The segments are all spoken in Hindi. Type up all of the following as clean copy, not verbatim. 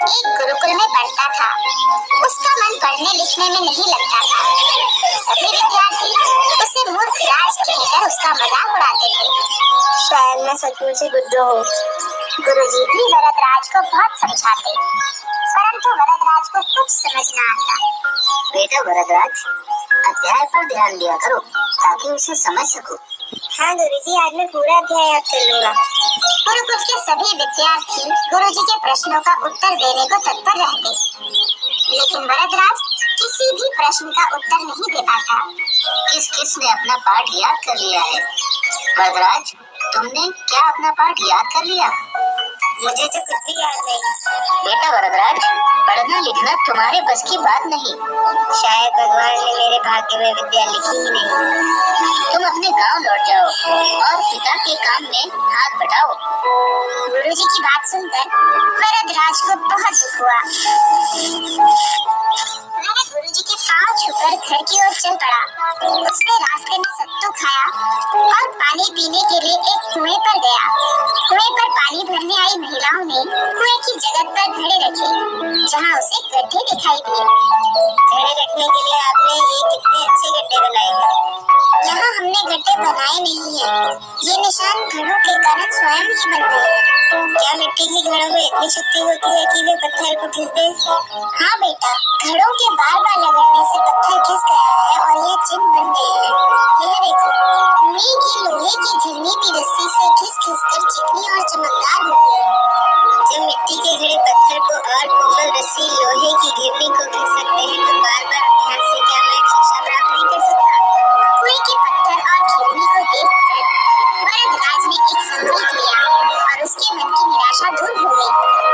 एक गुरुकुल में पढ़ता था। उसका मन पढ़ने लिखने में नहीं लगता था। सभी विद्यार्थी उसे मूर्ख राज कहकर उसका मजाक उड़ाते थे। शायद मैं सचमुच ही बुद्धू हूँ। गुरुजी भी वरदराज को बहुत समझाते, परंतु वरदराज को कुछ समझ न आता। बेटा वरदराज, अध्याय पर ध्यान दिया करो ताकि उसे समझ सको। हाँ गुरुजी, आज मैं पूरा अध्याय याद कर लूंगा। गुरुकुल के सभी विद्यार्थी गुरुजी के प्रश्नों का उत्तर देने को तत्पर रहते, लेकिन वरदराज किसी भी प्रश्न का उत्तर नहीं दे पाता। किस ने अपना पाठ याद कर लिया है? वरदराज, तुमने क्या अपना पाठ याद कर लिया? मुझे तो कुछ भी याद नहीं। बेटा वरदराज, पढ़ना लिखना तुम्हारे बस की बात नहीं। शायद भगवान ने मेरे भाग्य में विद्या लिखी ही नहीं। तुम अपने गांव लौट जाओ और पिता के काम में हाथ बटाओ। गुरुजी की बात सुनकर वरदराज को बहुत दुख हुआ। वह गुरुजी के पांव छूकर घर की ओर चल पड़ा। उसने रास्ते में सत्तू खाया और पानी पीने के लिए एक कुएं पर गया। कुएं पर पानी भरने आई महिलाओं ने कुएं की जगह पर घड़े रखे, जहां उसे गड्ढे दिखाई दिए। घड़े रखने के लिए आपने ये कितने अच्छे गड्ढे बनाए हैं। यहाँ हमने गड्ढे बनाए नहीं है, ये निशान घड़ों के कारण स्वयं ही बन गए हैं। क्या मिट्टी की घड़ों में इतनी शक्ति होती है कि वे पत्थर को खींच दे? हाँ बेटा, घड़ों के बार बार रगड़ने से पत्थर खिस गया है और ये चिन्ह बन गए हैं। यह देखो, कुएं की लोहे की घिरनी भी रस्सी से घिस कर चिकनी और चमकदार हो गई है। जब मिट्टी के घड़े पत्थर को और कोमल रस्सी लोहे की घिरनी को खींच सकते हैं, तो बार बार अभ्यास से क्या मैं शिक्षा प्राप्त नहीं कर सकता? कुएं के पत्थर और घिरनी को देखकर वरदराज ने एक संकल्प लिया और उसके मन की निराशा दूर हो गई।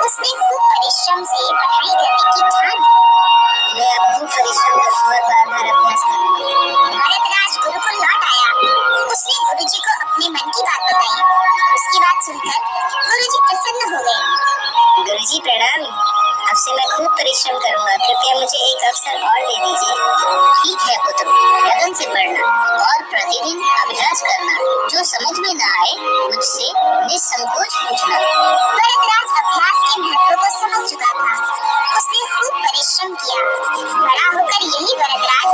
उसने खूब परिश्रम से पढ़ाई करने की ठान ली। मैं अब खूब परिश्रम करूंगा और बार बार अभ्यास करूंगा। वरदराज गुरुकुल लौट आया। उसने गुरुजी को अपने मन की बात बताई। उसकी बात सुनकर गुरुजी प्रसन्न हो गए। गुरुजी प्रणाम। अब से मैं खूब परिश्रम करूंगा। कृपया मुझे एक अवसर और दे दीजिए। ठीक है पुत्र, लगन से पढ़ना और प्रतिदिन अभ्यास करना। जो समझ में न आए मुझसे निसंकोच पूछना। वरदराज अभ्यास के महत्व को समझ चुका था। उसने खूब परिश्रम किया। बड़ा होकर यही वरदराज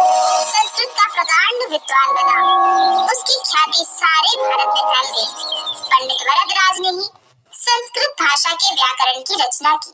संस्कृत का प्रकांड विद्वान बना। उसकी ख्याति सारे भारत में फैल गई। पंडित वरदराज ने ही संस्कृत भाषा के व्याकरण की रचना की।